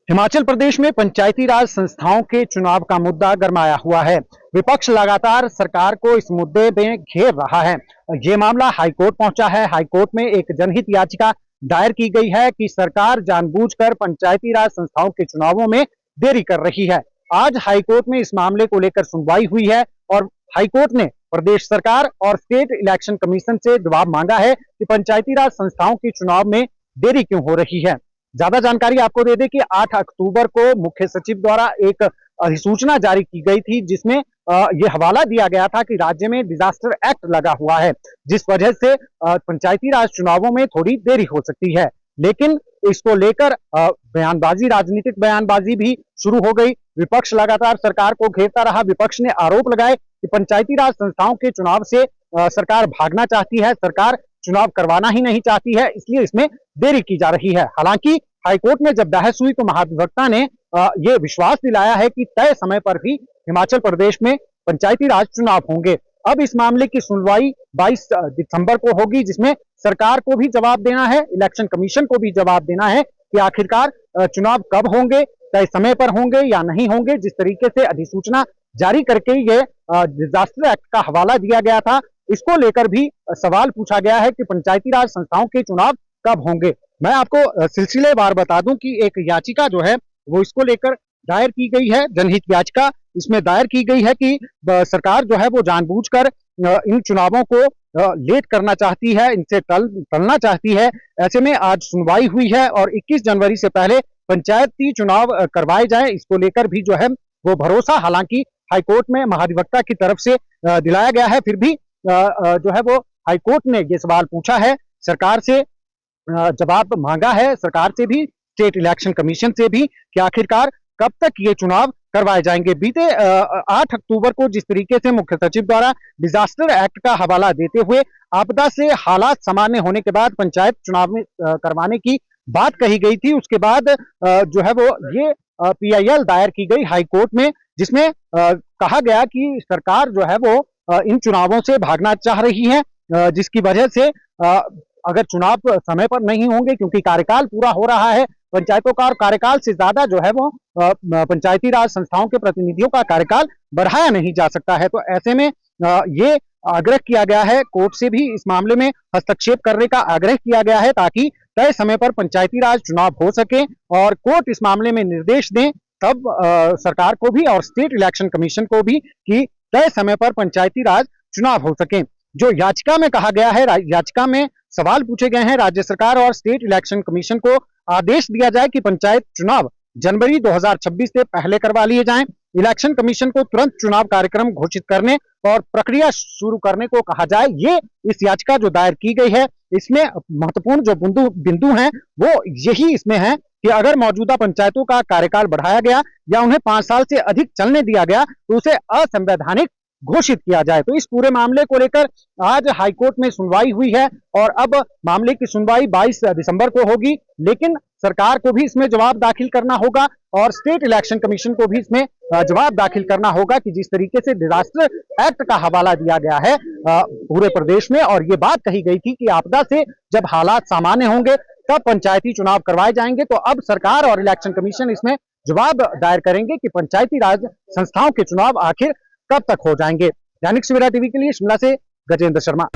हिमाचल प्रदेश में पंचायती राज संस्थाओं के चुनाव का मुद्दा गरमाया हुआ है। विपक्ष लगातार सरकार को इस मुद्दे में घेर रहा है। ये मामला हाईकोर्ट पहुंचा है। हाईकोर्ट में एक जनहित याचिका दायर की गई है कि सरकार जानबूझकर पंचायती राज संस्थाओं के चुनावों में देरी कर रही है। आज हाईकोर्ट में इस मामले को लेकर सुनवाई हुई है और हाईकोर्ट ने प्रदेश सरकार और स्टेट इलेक्शन कमीशन से जवाब मांगा है कि पंचायती राज संस्थाओं के चुनाव में देरी क्यों हो रही है। ज्यादा जानकारी आपको दे दें कि 8 अक्टूबर को मुख्य सचिव द्वारा एक अधिसूचना जारी की गई थी, जिसमें यह हवाला दिया गया था कि राज्य में डिजास्टर एक्ट लगा हुआ है, जिस वजह से पंचायती राज चुनावों में थोड़ी देरी हो सकती है। लेकिन इसको लेकर बयानबाजी, राजनीतिक बयानबाजी भी शुरू हो गई। विपक्ष लगातार सरकार को घेरता रहा। विपक्ष ने आरोप लगाए कि पंचायती राज संस्थाओं के चुनाव से सरकार भागना चाहती है, सरकार चुनाव करवाना ही नहीं चाहती है, इसलिए इसमें देरी की जा रही है। हालांकि हाईकोर्ट में जब बहस हुई तो महाधिवक्ता ने ये विश्वास दिलाया है कि तय समय पर ही हिमाचल प्रदेश में पंचायती राज चुनाव होंगे। अब इस मामले की सुनवाई 22 दिसंबर को होगी, जिसमें सरकार को भी जवाब देना है, इलेक्शन कमीशन को भी जवाब देना है कि आखिरकार चुनाव कब होंगे, तय समय पर होंगे या नहीं होंगे। जिस तरीके से अधिसूचना जारी करके ये डिजास्टर एक्ट का हवाला दिया गया था, इसको लेकर भी सवाल पूछा गया है कि पंचायती राज संस्थाओं के चुनाव कब होंगे। मैं आपको सिलसिलेवार बता दूं कि एक याचिका जो है वो इसको लेकर दायर की गई है, जनहित याचिका। इसमें दायर की गई है कि सरकार जो है वो जानबूझकर इन चुनावों को लेट करना चाहती है, इनसे टलना चाहती है। ऐसे में आज सुनवाई हुई है और 21 जनवरी से पहले पंचायती चुनाव करवाए जाए, इसको लेकर भी जो है वो भरोसा हालांकि हाईकोर्ट में महाधिवक्ता की तरफ से दिलाया गया है। फिर भी जो है वो हाईकोर्ट ने ये सवाल पूछा है, सरकार से जवाब मांगा है, सरकार से भी, स्टेट इलेक्शन कमीशन से भी, कि आखिरकार कब तक ये चुनाव करवाए जाएंगे। बीते 8 अक्टूबर को जिस तरीके से मुख्य सचिव द्वारा डिजास्टर एक्ट का हवाला देते हुए आपदा से हालात सामान्य होने के बाद पंचायत चुनाव में करवाने की बात कही गई थी, उसके बाद जो है वो ये PIL दायर की गई हाईकोर्ट में, जिसमें कहा गया कि सरकार जो है वो इन चुनावों से भागना चाह रही है, जिसकी वजह से अगर चुनाव समय पर नहीं होंगे, क्योंकि कार्यकाल पूरा हो रहा है पंचायतों का और कार्यकाल से ज्यादा जो है वो पंचायती राज संस्थाओं के प्रतिनिधियों का कार्यकाल बढ़ाया नहीं जा सकता है। तो ऐसे में ये आग्रह किया गया है, कोर्ट से भी इस मामले में हस्तक्षेप करने का आग्रह किया गया है, ताकि तय समय पर पंचायती राज चुनाव हो सके और कोर्ट इस मामले में निर्देश दें तब सरकार को भी और स्टेट इलेक्शन कमीशन को भी कि तय समय पर पंचायती राज चुनाव हो सके। जो याचिका में कहा गया है, याचिका में सवाल पूछे गए हैं, राज्य सरकार और स्टेट इलेक्शन कमीशन को आदेश दिया जाए कि पंचायत चुनाव जनवरी 2026 से पहले करवा लिए जाएं। इलेक्शन कमीशन को तुरंत चुनाव कार्यक्रम घोषित करने और प्रक्रिया शुरू करने को कहा जाए। ये इस याचिका जो दायर की गई है, इसमें महत्वपूर्ण जो बिंदु हैं वो यही इसमें है कि अगर मौजूदा पंचायतों का कार्यकाल बढ़ाया गया या उन्हें 5 साल से अधिक चलने दिया गया तो उसे असंवैधानिक घोषित किया जाए। तो इस पूरे मामले को लेकर आज हाईकोर्ट में सुनवाई हुई है और अब मामले की सुनवाई 22 दिसंबर को होगी, लेकिन सरकार को भी इसमें जवाब दाखिल करना होगा और स्टेट इलेक्शन कमीशन को भी इसमें जवाब दाखिल करना होगा कि जिस तरीके से डिजास्टर एक्ट का हवाला दिया गया है पूरे प्रदेश में, और ये बात कही गई थी कि आपदा से जब हालात सामान्य होंगे तब पंचायती चुनाव करवाए जाएंगे। तो अब सरकार और इलेक्शन कमीशन इसमें जवाब दायर करेंगे कि पंचायती राज संस्थाओं के चुनाव आखिर कब तक हो जाएंगे। दैनिक सवेरा टीवी के लिए शिमला से गजेंद्र शर्मा।